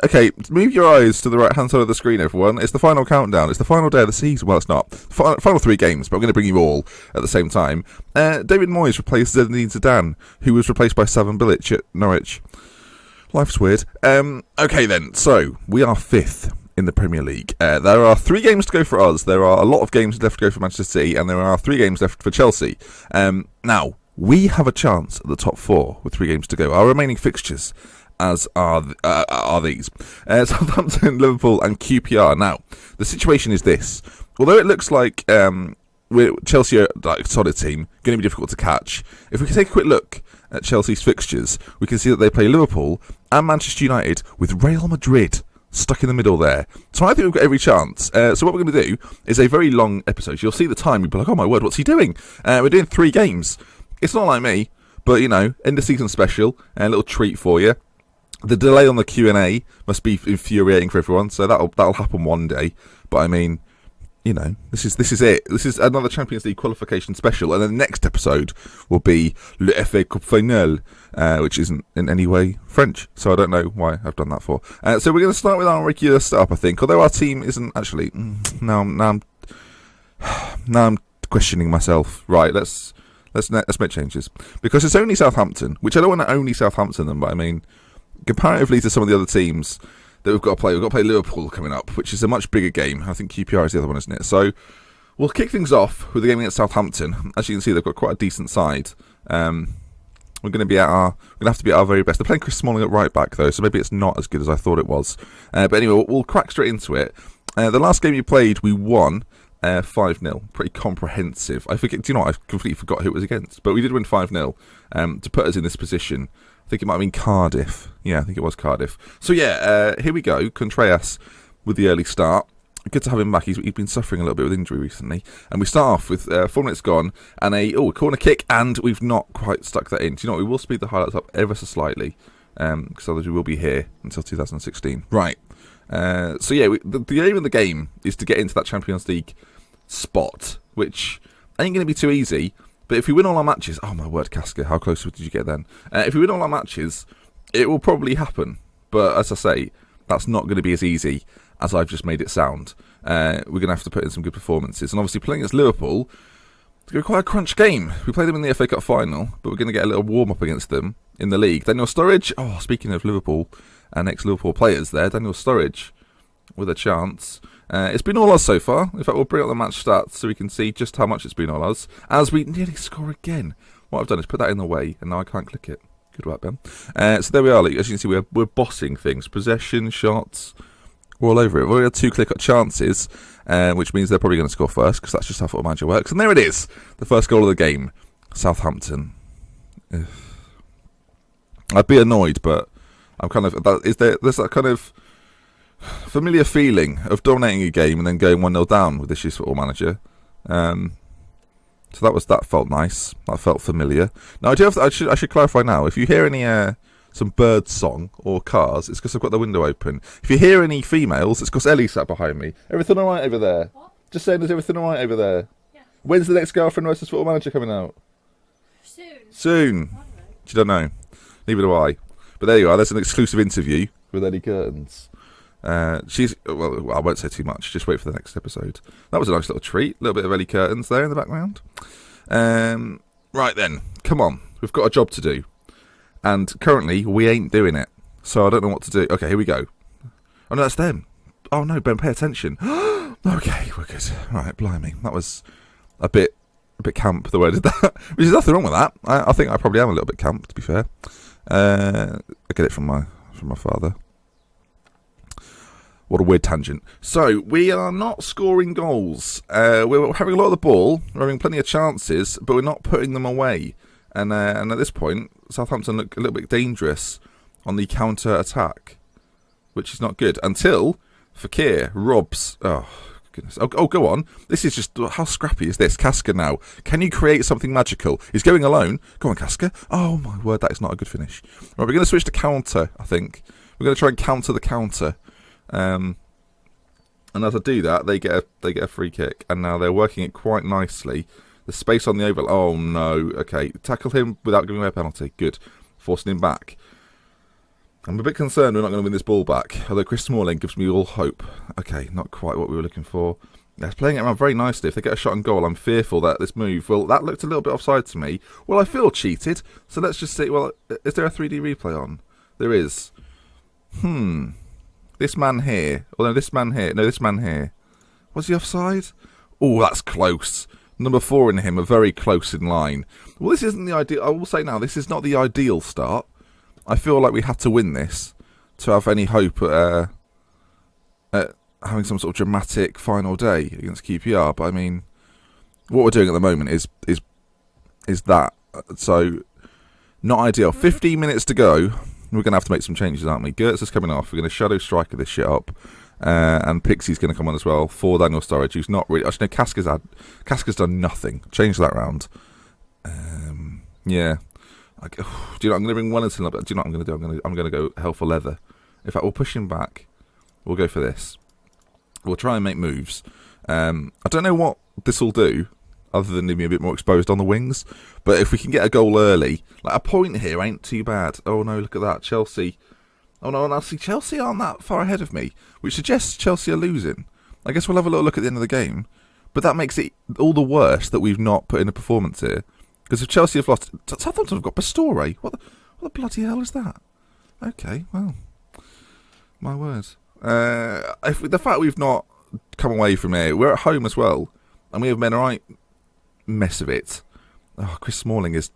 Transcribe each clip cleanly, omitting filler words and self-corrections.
Okay, move your eyes to the right-hand side of the screen, everyone. It's the final countdown. It's the final day of the season. Well, it's not. Final 3 games, but I'm going to bring you all at the same time. David Moyes replaced Zinedine Zidane, who was replaced by Slaven Bilic at Norwich. Life's weird. Okay, then. So, we are 5th in the Premier League. There are 3 games to go for us. There are a lot of games left to go for Manchester City, and there are 3 games left for Chelsea. Now, we have a chance at the top 4 with 3 games to go. Our remaining fixtures as are these. Southampton, Liverpool and QPR. Now, the situation is this. Although it looks like Chelsea are like a solid team, going to be difficult to catch, if we can take a quick look at Chelsea's fixtures, we can see that they play Liverpool and Manchester United with Real Madrid stuck in the middle there. So I think we've got every chance. So what we're going to do is a very long episode. You'll see the time, you'll be like, oh my word, what's he doing? We're doing 3 games. It's not like me, but, you know, end of season special, a little treat for you. The delay on the Q&A must be infuriating for everyone, so that'll happen one day. But I mean, you know, this is it. This is another Champions League qualification special, and then the next episode will be Le FA Cup Final, which isn't in any way French, so I don't know why I've done that for. So we're going to start with our regular setup, I think. Although our team isn't actually. Now I'm questioning myself. Right, let's make changes, because it's only Southampton, which I don't want to only Southampton them, but I mean, comparatively to some of the other teams that we've got to play Liverpool coming up, which is a much bigger game. I think QPR is the other one, isn't it? So we'll kick things off with the game against Southampton. As you can see, they've got quite a decent side. We're going to have to be at our very best. They're playing Chris Smalling at right back though, so maybe it's not as good as I thought it was. But anyway, we'll crack straight into it. The last game you played, we won 5-0. Pretty comprehensive. I forget. Do you know what? I completely forgot who it was against, but we did win 5-0 to put us in this position. I think it might have been Cardiff. Yeah, I think it was Cardiff. So yeah, here we go. Contreras with the early start. Good to have him back. He's been suffering a little bit with injury recently. And we start off with 4 minutes gone and a corner kick, and we've not quite stuck that in. Do you know what? We will speed the highlights up ever so slightly, because otherwise we will be here until 2016. Right. So yeah, the aim of the game is to get into that Champions League spot, which ain't going to be too easy. But if we win all our matches... Oh, my word, Casca, how close did you get then? If we win all our matches, it will probably happen. But as I say, that's not going to be as easy as I've just made it sound. We're going to have to put in some good performances. And obviously, playing against Liverpool, it's going to be quite a crunch game. We played them in the FA Cup final, but we're going to get a little warm-up against them in the league. Daniel Sturridge... Oh, speaking of Liverpool and ex-Liverpool players there, Daniel Sturridge with a chance... it's been all us so far. In fact, we'll bring up the match stats so we can see just how much it's been all us. As we nearly score again. What I've done is put that in the way, and now I can't click it. Good work, Ben. So there we are. As you can see, we're bossing things. Possession, shots, we're all over it. We've already had 2 clear-cut chances, which means they're probably going to score first, because that's just how Football Manager works. And there it is. The first goal of the game. Southampton. I'd be annoyed, but I'm kind of... There's that kind of... familiar feeling of dominating a game and then going 1-0 down with this year's Football Manager. So that felt nice. That felt familiar. Now I should clarify now. If you hear any some bird song or cars, it's because I've got the window open. If you hear any females, it's because Ellie sat behind me. Everything all right over there? What? Just saying, is everything all right over there? Yeah. When's the next Girlfriend versus Football Manager coming out? Soon. You don't know. Neither do I. But there you are. There's an exclusive interview with Ellie Curtains. She's well, I won't say too much, just wait for the next episode. That was a nice little treat, a little bit of Ellie Curtains there in the background. Right then, come on, we've got a job to do, and currently we ain't doing it, so I don't know what to do. Okay, here we go. Oh no, that's them. Oh no, Ben, pay attention. Okay, we're good. Right, blimey, that was a bit camp the way I did that. Which is nothing wrong with that. I think I probably am a little bit camp, to be fair. I get it from my father. What a weird tangent. So, we are not scoring goals. We're having a lot of the ball. We're having plenty of chances, but we're not putting them away. And at this point, Southampton look a little bit dangerous on the counter-attack, which is not good. Until Fekir robs... Oh, goodness. Oh, go on. This is just... How scrappy is this? Casca now. Can you create something magical? He's going alone. Go on, Casca. Oh, my word, that is not a good finish. Right, we're going to switch to counter, I think. We're going to try and counter the counter. And as I do that, they get a free kick, and now they're working it quite nicely. The space on the oval. Oh no! Okay, tackle him without giving away a penalty. Good, forcing him back. I'm a bit concerned we're not going to win this ball back, although Chris Smalling gives me all hope. Okay, not quite what we were looking for. Yeah, it's playing it around very nicely. If they get a shot on goal, I'm fearful that this move, well, that looked a little bit offside to me. Well, I feel cheated, so let's just see. Well, is there a 3D replay on? There is. This man here. Oh, no, this man here. No, this man here. Was he offside? Oh, that's close. Number 4 and him are very close in line. Well, this isn't the ideal. I will say now, this is not the ideal start. I feel like we had to win this to have any hope at having some sort of dramatic final day against QPR. But I mean, what we're doing at the moment is that. So, not ideal. 15 minutes to go. We're going to have to make some changes, aren't we? Gertz is coming off. We're going to shadow striker this shit up. And Pixie's going to come on as well for Daniel Sturridge, who's not really... Actually, no, Casca's done nothing. Change that round. Yeah. Do you know, I'm going to bring Wellington up. Do you know what I'm going to do? I'm going to go hell for leather. In fact, we'll push him back. We'll go for this. We'll try and make moves. I don't know what this will do, other than leave me a bit more exposed on the wings. But if we can get a goal early, like a point here ain't too bad. Oh no, look at that. Chelsea. Oh no, and I see Chelsea aren't that far ahead of me, which suggests Chelsea are losing. I guess we'll have a little look at the end of the game. But that makes it all the worse that we've not put in a performance here. Because if Chelsea have lost... Southampton have got Pastore. What the bloody hell is that? Okay, well... My word. The fact we've not come away from here... We're at home as well. And we have made a right mess of it. Oh, Chris Smalling is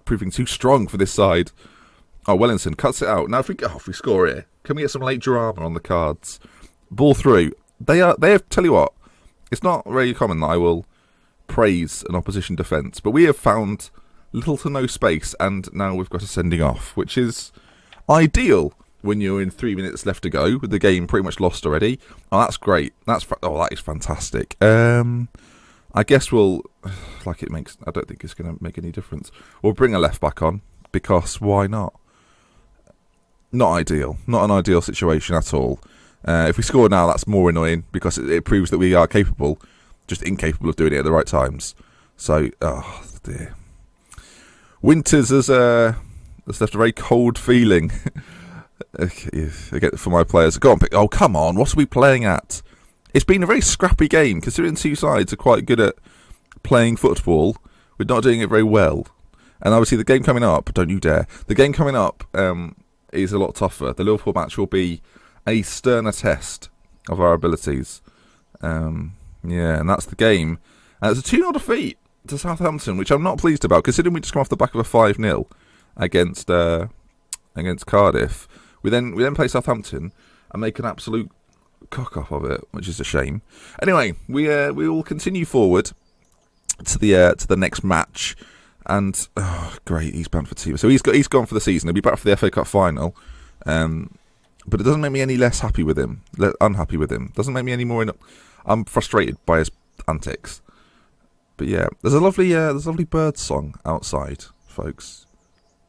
proving too strong for this side. Oh, Wellington cuts it out. Now, if we score here, can we get some late drama on the cards? Ball through. They have... Tell you what, it's not very common that I will praise an opposition defence, but we have found little to no space, and now we've got a sending off, which is ideal when you're in 3 minutes left to go, with the game pretty much lost already. Oh, that's great. That is fantastic. I guess we'll... Like it makes... I don't think it's going to make any difference. We'll bring a left back on, because why not? Not ideal. Not an ideal situation at all. If we score now, that's more annoying, because it proves that we are capable, just incapable of doing it at the right times. So, oh dear. Winters has left a very cold feeling for my players. Go on, pick. Oh, come on. What are we playing at? It's been a very scrappy game, considering two sides are quite good at playing football. We're not doing it very well. And obviously the game coming up, don't you dare. The game coming up is a lot tougher. The Liverpool match will be a sterner test of our abilities. Yeah, and that's the game. And it's a 2-0 defeat to Southampton, which I'm not pleased about, considering we just come off the back of a 5-0 against Cardiff. We then play Southampton and make an absolute cock-up of it, which is a shame. Anyway, we will continue forward to the next match. And great, he's banned for 2. So he's gone for the season. He'll be back for the FA Cup final. But it doesn't make me any less happy with him. Unhappy with him. Doesn't make me any more. I'm frustrated by his antics. But yeah, there's a lovely bird song outside, folks.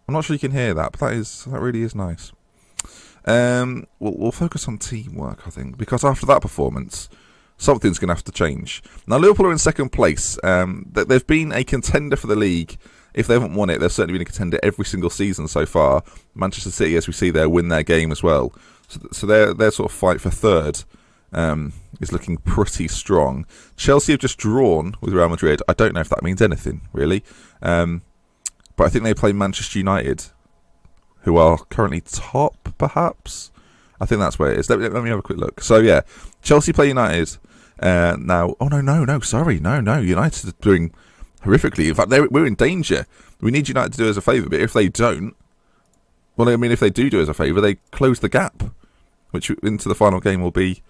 I'm not sure you can hear that, but that really is nice. We'll focus on teamwork, I think, because after that performance, something's going to have to change. Now, Liverpool are in second place. They've been a contender for the league. If they haven't won it, they've certainly been a contender every single season so far. Manchester City, as we see there, win their game as well. So their sort of fight for third is looking pretty strong. Chelsea have just drawn with Real Madrid. I don't know if that means anything, really. But I think they play Manchester United, who are currently top, perhaps. I think that's where it is. Let me have a quick look. So, yeah, Chelsea play United now. Oh, no, sorry. No. United are doing horrifically. In fact, we're in danger. We need United to do us a favour, but if they don't, well, I mean, if they do us a favour, they close the gap, which into the final game will be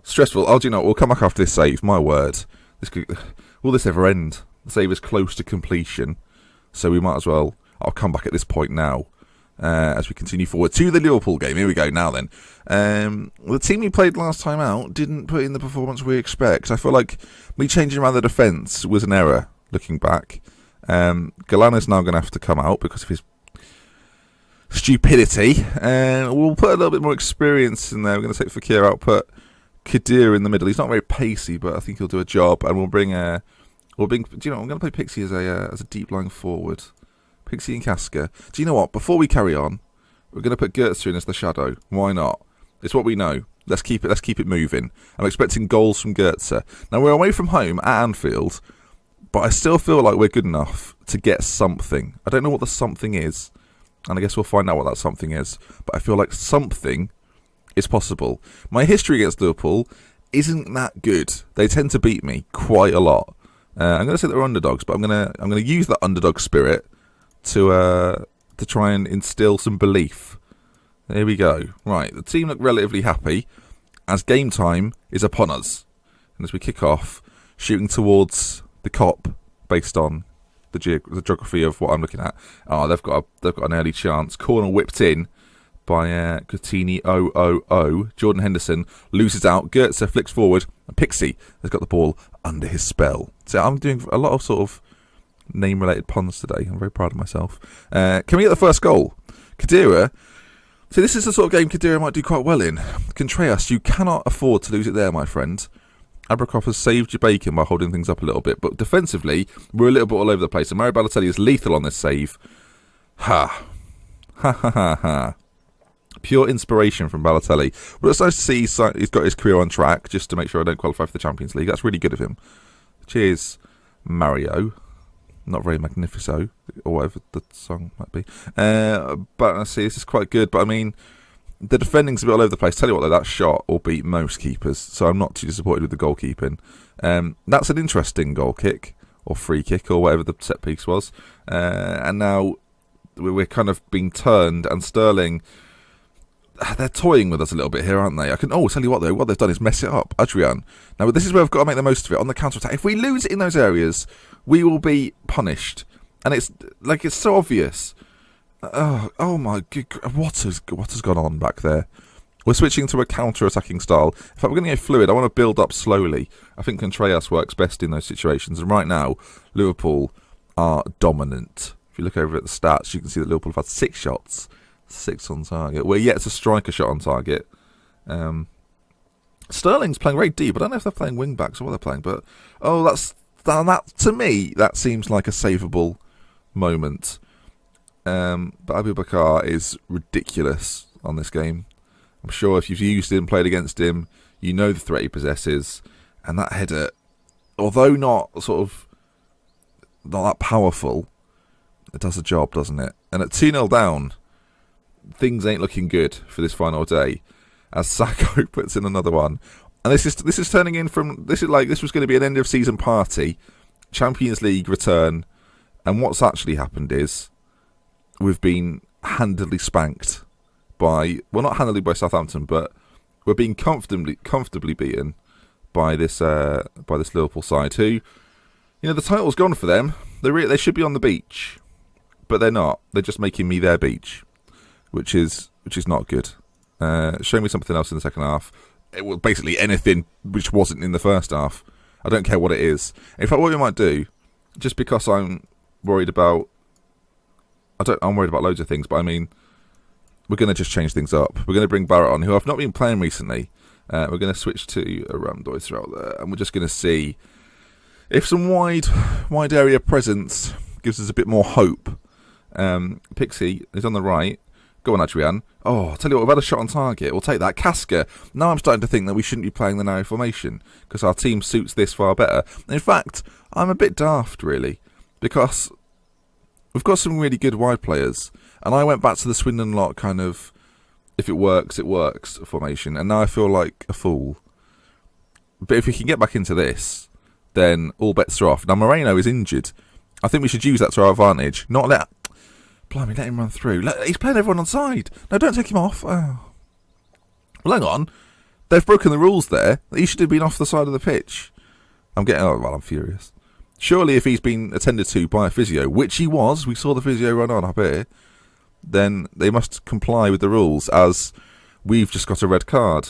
stressful. Oh, do you know what? We'll come back after this save. My word. Will this ever end? The save is close to completion, so we might as well... I'll come back at this point now. As we continue forward to the Liverpool game. Here we go now then. The team we played last time out didn't put in the performance we expect. I feel like me changing around the defence was an error, looking back. Galana's now going to have to come out because of his stupidity. We'll put a little bit more experience in there. We're going to take Fekir out, put Kadir in the middle. He's not very pacey, but I think he'll do a job. And we'll bring... do you know, I'm going to play Pixie as a deep lying forward. Pixie and Casca. Do you know what? Before we carry on, We're going to put Goetze in as the shadow. Why not? It's what we know. Let's keep it moving. I'm expecting goals from Goetze. Now, we're away from home at Anfield, but I still feel like we're good enough to get something. I don't know what the something is, and I guess we'll find out what that something is, but I feel like something is possible. My history against Liverpool isn't that good. They tend to beat me quite a lot. I'm going to say they're underdogs, but I'm going to use that underdog spirit to try and instill some belief. There we go. Right, the team look relatively happy as game time is upon us, and as we kick off, shooting towards the cop based on the geography of what I'm looking at. Oh, they've got an early chance. Corner whipped in by Coutinho. Jordan Henderson loses out. Goetze flicks forward, and Pixie has got the ball under his spell. So I'm doing a lot of sort of name-related puns today. I'm very proud of myself. Can we get the first goal? Khedira. See, this is the sort of game Khedira might do quite well in. Contreras, you cannot afford to lose it there, my friend. Abrakoff has saved your bacon by holding things up a little bit, but defensively, we're a little bit all over the place. And Mario Balotelli is lethal on this save. Ha. Ha ha ha ha. Pure inspiration from Balotelli. Well, it's nice to see he's got his career on track, just to make sure I don't qualify for the Champions League. That's really good of him. Cheers, Mario. Not very magnifico, or whatever the song might be. But I see, this is quite good. But I mean, the defending's a bit all over the place. Tell you what, though, that shot will beat most keepers, so I'm not too disappointed with the goalkeeping. That's an interesting goal kick, or free kick, or whatever the set piece was. And now we're kind of being turned, and Sterling, they're toying with us a little bit here, aren't they? Tell you what, though, what they've done is mess it up. Adrian. Now, this is where I've got to make the most of it on the counter-attack. If we lose it in those areas, we will be punished. And it's so obvious. Oh my good, what has gone on back there? We're switching to a counter-attacking style. If we're going to go fluid, I want to build up slowly. I think Contreras works best in those situations. And right now, Liverpool are dominant. If you look over at the stats, you can see that Liverpool have had 6 shots. 6 on target. We're yet to strike a shot on target. Sterling's playing very deep. I don't know if they're playing wing backs or what they're playing, but that to me that seems like a savable moment. But Abu Bakar is ridiculous on this game. I'm sure if you've used him, played against him, you know the threat he possesses, and that header, although not that powerful, it does the job, doesn't it? And at 2-0 down, things ain't looking good for this final day, as Sacco puts in another one. And this is turning in from this was going to be an end of season party, Champions League return, and what's actually happened is we've been handedly spanked by, well, not handedly by Southampton, but we're being comfortably beaten by this Liverpool side who, the title's gone for them. They should be on the beach, but they're not. They're just making me their beach, which is not good. Show me something else in the second half. Basically anything which wasn't in the first half. I don't care what it is. In fact, what we might do, just because I'm worried about loads of things, but I mean, we're going to just change things up. We're going to bring Barrett on, who I've not been playing recently. We're going to switch to a Ramdoy throughout there, and we're just going to see if some wide area presence gives us a bit more hope. Pixie is on the right. Go on, Adrian. Oh, I'll tell you what, we've had a shot on target. We'll take that. Casca. Now I'm starting to think that we shouldn't be playing the narrow formation because our team suits this far better. In fact, I'm a bit daft, really, because we've got some really good wide players. And I went back to the Swindon lot kind of, if it works formation. And now I feel like a fool. But if we can get back into this, then all bets are off. Now, Moreno is injured. I think we should use that to our advantage. Blimey, let him run through. He's playing everyone on side. No, don't take him off. Oh. Well, hang on. They've broken the rules there. He should have been off the side of the pitch. I'm furious. Surely if he's been attended to by a physio, which he was, we saw the physio run on up here, then they must comply with the rules, as we've just got a red card.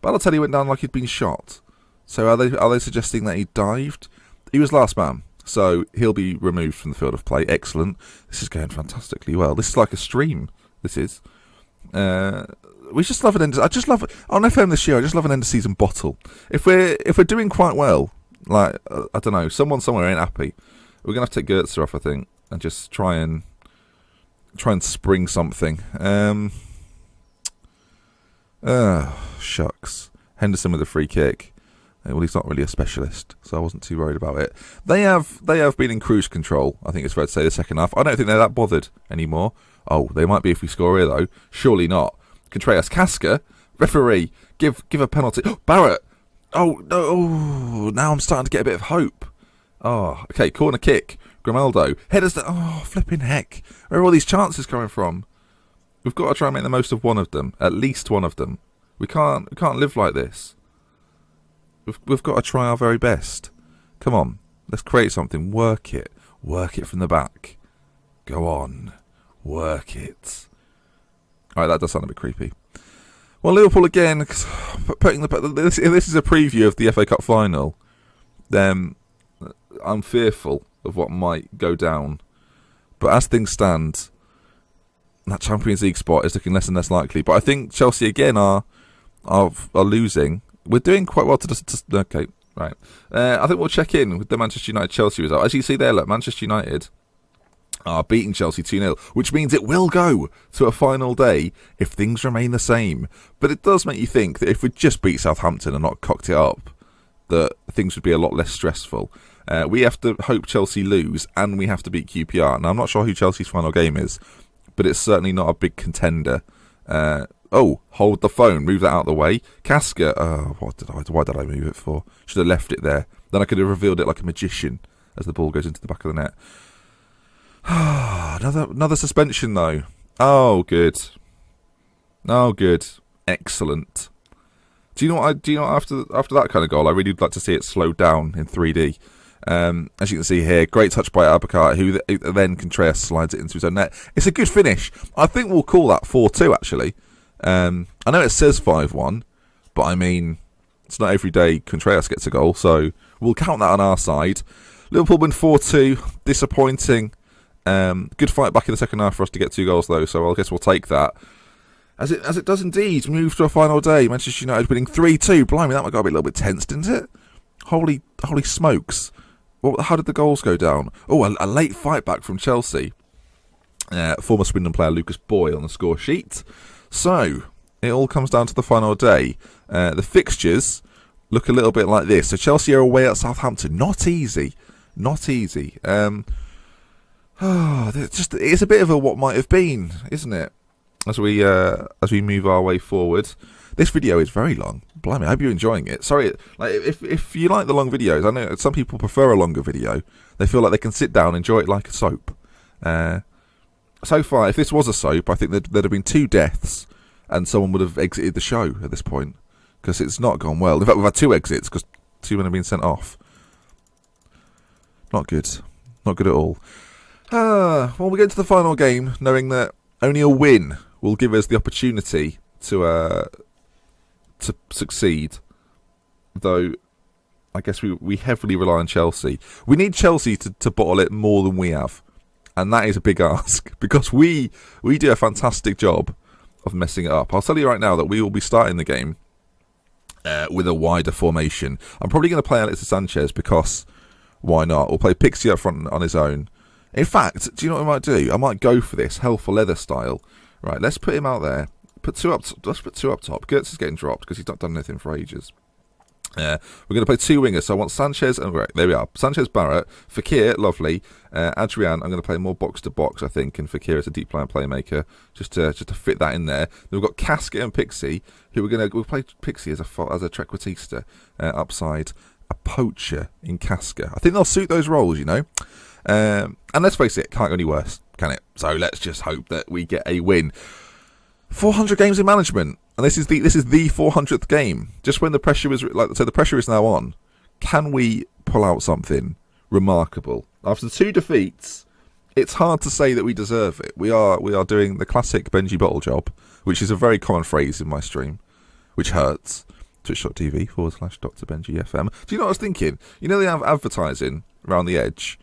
Balotelli went down like he'd been shot. So are they suggesting that he dived? He was last man. So he'll be removed from the field of play. Excellent. This is going fantastically well. This is like a stream. This is. We just love an end. I just love on FM this year. I just love an end of season bottle. If we're doing quite well, like I don't know, someone somewhere ain't happy. We're gonna have to take Goetze off, I think, and just try and try and spring something. Shucks. Henderson with a free kick. Well, he's not really a specialist, so I wasn't too worried about it. They have been in cruise control, I think it's fair to say, the second half. I don't think they're that bothered anymore. Oh, they might be if we score here, though. Surely not. Contreras, Casca, referee, give a penalty. Oh, Barrett! Oh, no, oh, now I'm starting to get a bit of hope. Oh, okay, corner kick. Grimaldo. Headers, flipping heck. Where are all these chances coming from? We've got to try and make the most of one of them. At least one of them. We can't live like this. We've got to try our very best. Come on, let's create something. Work it from the back. Go on, work it. All right, that does sound a bit creepy. Well, Liverpool again. This is a preview of the FA Cup final. Then I'm fearful of what might go down. But as things stand, that Champions League spot is looking less and less likely. But I think Chelsea again are losing. We're doing quite well okay, right. I think we'll check in with the Manchester United-Chelsea result. As you see there, look, Manchester United are beating Chelsea 2-0, which means it will go to a final day if things remain the same. But it does make you think that if we just beat Southampton and not cocked it up, that things would be a lot less stressful. We have to hope Chelsea lose, and we have to beat QPR. Now, I'm not sure who Chelsea's final game is, but it's certainly not a big contender. Hold the phone. Move that out of the way. Casca. Why did I move it for? Should have left it there. Then I could have revealed it like a magician as the ball goes into the back of the net. Another suspension though. Oh, good. Excellent. Do you know what? After that kind of goal, I really would like to see it slowed down in 3D. As you can see here, great touch by Abakar, who then Contreras slides it into his own net. It's a good finish. I think we'll call that 4-2 actually. I know it says 5-1, but I mean, it's not every day Contreras gets a goal, so we'll count that on our side. Liverpool win 4-2, disappointing. Good fight back in the second half for us to get 2 goals though, so I guess we'll take that. As it does indeed move to a final day. Manchester United winning 3-2. Blimey, that might got to be a little bit tense, didn't it? Holy smokes. Well, how did the goals go down? Oh, a late fight back from Chelsea. Former Swindon player Lucas Boy on the score sheet. So, it all comes down to the final day. The fixtures look a little bit like this. So, Chelsea are away at Southampton. Not easy. It's a bit of a what might have been, isn't it? As we move our way forward. This video is very long. Blimey, I hope you're enjoying it. Sorry, like if you like the long videos, I know some people prefer a longer video. They feel like they can sit down and enjoy it like a soap. So far, if this was a soap, I think there'd have been 2 deaths and someone would have exited the show at this point because it's not gone well. In fact, we've had 2 exits because 2 men have been sent off. Not good. Not good at all. Well, we get into the final game knowing that only a win will give us the opportunity to succeed. Though, I guess we heavily rely on Chelsea. We need Chelsea to bottle it more than we have. And that is a big ask. Because we do a fantastic job of messing it up. I'll tell you right now that we will be starting the game with a wider formation. I'm probably going to play Alexis Sanchez because why not? We'll play Pixie up front on his own. In fact, do you know what I might do? I might go for this hell for leather style. Right, let's put him out there. Let's put 2 up top. Gertz is getting dropped because he's not done anything for ages. We're going to play 2 wingers. So I want Sanchez and right, there we are. Sanchez, Barrett, Fekir, lovely. Adrian, I'm going to play more box to box, I think, and Fekir is a deep line playmaker, just to fit that in there. Then we've got Casca and Pixie, who we'll play Pixie as a trequartista upside, a poacher in Casca. I think they'll suit those roles, you know. And let's face it, can't go any worse, can it? So let's just hope that we get a win. 400 games in management, and this is the 400th game. Just when the pressure is the pressure is now on. Can we pull out something remarkable after 2 defeats? It's hard to say that we deserve it. We are doing the classic Benji bottle job, which is a very common phrase in my stream, which hurts. Twitch.tv/Dr. Benji FM. Do you know what I was thinking? You know they have advertising around the edge.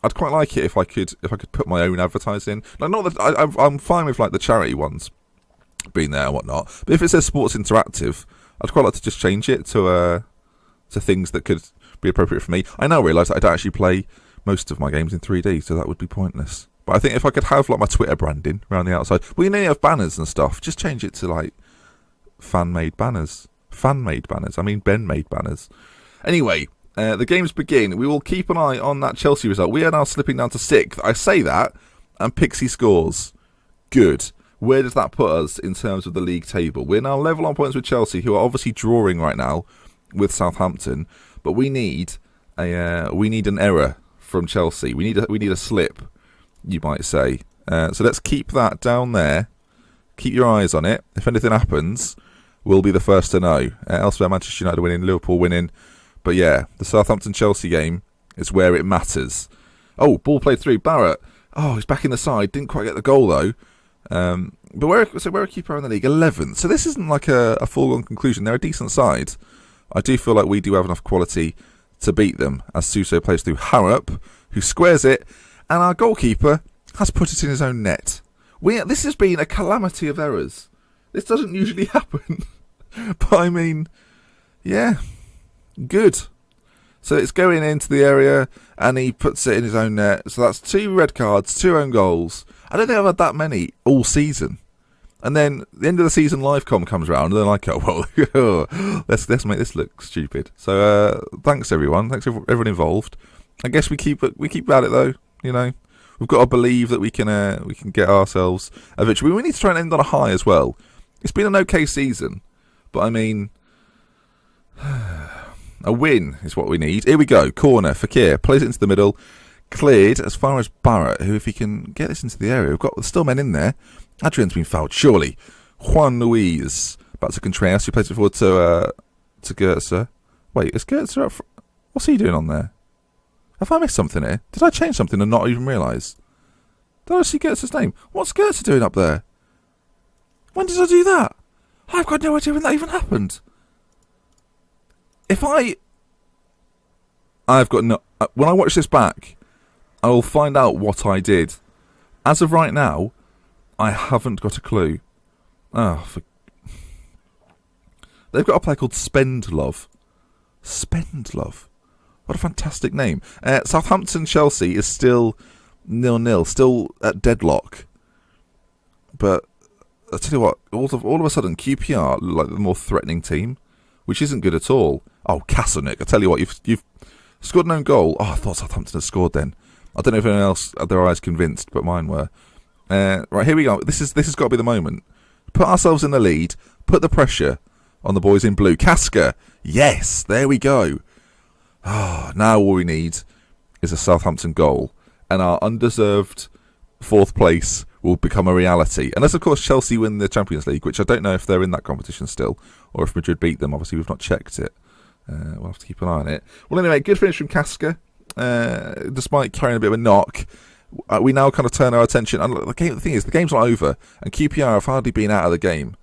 I'd quite like it if I could put my own advertising. Like, not that I'm fine with like the charity ones being there and whatnot, but if it says Sports Interactive, I'd quite like to just change it to things that could be appropriate for me. I now realise that I don't actually play most of my games in 3D, so that would be pointless. But I think if I could have like my Twitter branding around the outside, we only have banners and stuff. Just change it to like fan-made banners. Fan-made banners. I mean Ben-made banners. Anyway, the games begin. We will keep an eye on that Chelsea result. We are now slipping down to 6th. I say that, and Pixie scores. Good. Where does that put us in terms of the league table? We're now level on points with Chelsea, who are obviously drawing right now with Southampton. But we need an error from Chelsea. We need a slip, you might say. So let's keep that down there. Keep your eyes on it. If anything happens, we'll be the first to know. Elsewhere, Manchester United winning, Liverpool winning. But yeah, the Southampton-Chelsea game is where it matters. Oh, ball played through. Barrett. Oh, he's back in the side. Didn't quite get the goal, though. But we're a keeper in the league, 11th. So this isn't like a foregone conclusion. They're a decent side. I do feel like we do have enough quality to beat them, as Suso plays through Harrop, who squares it, and our goalkeeper has put it in his own net. This has been a calamity of errors. This doesn't usually happen. But I mean, yeah, good. So it's going into the area, and he puts it in his own net. So that's 2 red cards, 2 own goals. I don't think I've had that many all season. And then the end of the season livecom comes around, and they're like, oh, well, let's make this look stupid. So thanks, everyone. Thanks, everyone involved. I guess we keep at it, though. You know, we've got to believe that we can get ourselves a victory. We need to try and end on a high as well. It's been an okay season, but I mean, a win is what we need. Here we go. Corner. Fekir plays it into the middle. Cleared as far as Barrett, who, if he can get this into the area, we've got still men in there. Adrian's been fouled, surely. Juan Luis back to Contreras, who plays it forward to Goetze. Wait, is Goetze up? What's he doing on there? Have I missed something here? Did I change something and not even realise? Did I see Goetze's name? What's Goetze doing up there? When did I do that? I've got no idea when that even happened. I've got no. When I watch this back, I will find out what I did. As of right now, I haven't got a clue. They've got a player called Spendlove. Spendlove. What a fantastic name. Southampton-Chelsea is still 0-0, still at deadlock. But I'll tell you what, all of a sudden, QPR look like the more threatening team, which isn't good at all. Oh, Kaselnik, I tell you what, you've scored an own goal. Oh, I thought Southampton had scored then. I don't know if anyone else had their eyes convinced, but mine were. Right, here we go. This has got to be the moment. Put ourselves in the lead. Put the pressure on the boys in blue. Casca. Yes, there we go. Now all we need is a Southampton goal, and our undeserved 4th place will become a reality. Unless, of course, Chelsea win the Champions League, which I don't know if they're in that competition still, or if Madrid beat them. Obviously, we've not checked it. We'll have to keep an eye on it. Well, anyway, good finish from Casca. Despite carrying a bit of a knock, we now kind of turn our attention. And the thing is, the game's not over, and QPR have hardly been out of the game.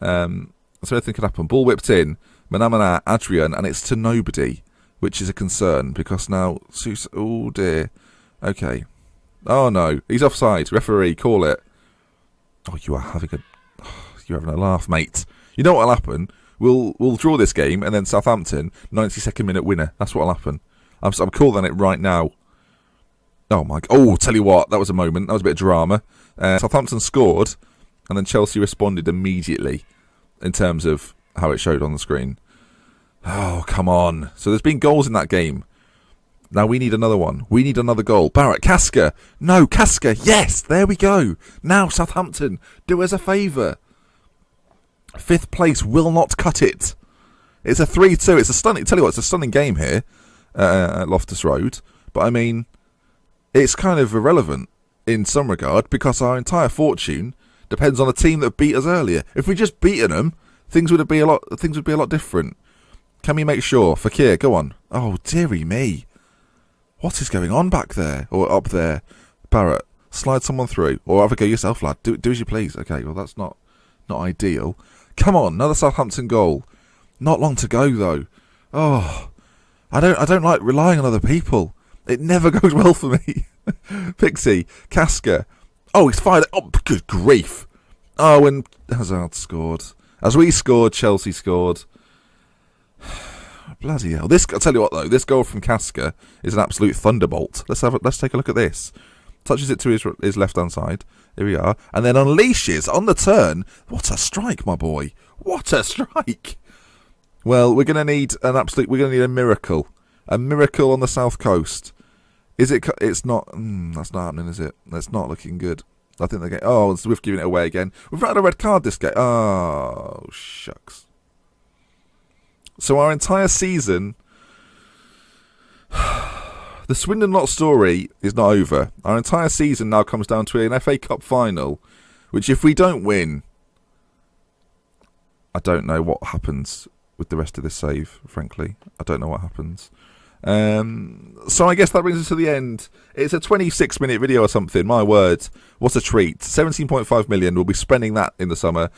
So anything could happen. Ball whipped in, Manamana, Adrian, and it's to nobody, which is a concern, because now, oh dear. Okay. Oh no, he's offside. Referee, call it. Oh, you're having a laugh, mate. You know what'll happen? We'll draw this game, and then Southampton, 92nd minute winner. That's what'll happen. I'm calling it right now. Oh my! Oh, tell you what, that was a moment. That was a bit of drama. Southampton scored, and then Chelsea responded immediately, in terms of how it showed on the screen. Oh, come on! So there's been goals in that game. Now we need another one. We need another goal. Barrett, Casca. No, Casca. Yes, there we go. Now Southampton, do us a favour. 5th place will not cut it. It's a 3-2. It's a stunning. Tell you what, it's a stunning game here at Loftus Road. But I mean, it's kind of irrelevant in some regard, because our entire fortune depends on the team that beat us earlier. If we just beaten them, things would be a lot different. Can we make sure? Fekir, go on. Oh, dearie me. What is going on back there? Or up there? Barrett, slide someone through. Or have a go yourself, lad. Do as you please. Okay, well, that's not ideal. Come on, another Southampton goal. Not long to go, though. Oh, I don't like relying on other people. It never goes well for me. Pixie, Casca. Oh, he's fired. Oh, good grief. Oh, and Hazard scored. As we scored, Chelsea scored. Bloody hell. I'll tell you what, though. This goal from Casca is an absolute thunderbolt. Let's take a look at this. touches it to his left-hand side. Here we are. And then unleashes on the turn. What a strike, my boy. What a strike. Well, we're going to need a miracle. A miracle on the south coast. Is it? It's not. That's not happening, is it? That's not looking good. I think they're getting. Oh, we've given it away again. We've had a red card this game. Oh, shucks. So our entire season, the Swindon lot story is not over. Our entire season now comes down to an FA Cup final, which if we don't win, I don't know what happens with the rest of this save, frankly. I don't know what happens. So I guess that brings us to the end. It's a 26-minute video or something. My word, what a treat. 17.5 million. We'll be spending that in the summer.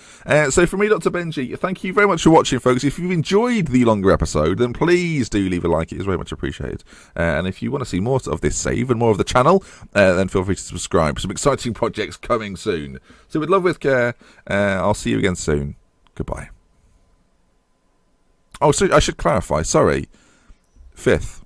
So from me, Dr. Benji, thank you very much for watching, folks. If you've enjoyed the longer episode, then please do leave a like. It is very much appreciated. And if you want to see more of this save and more of the channel, then feel free to subscribe. Some exciting projects coming soon. So with love, with care, I'll see you again soon. Goodbye. Oh, so I should clarify. Sorry. 5th.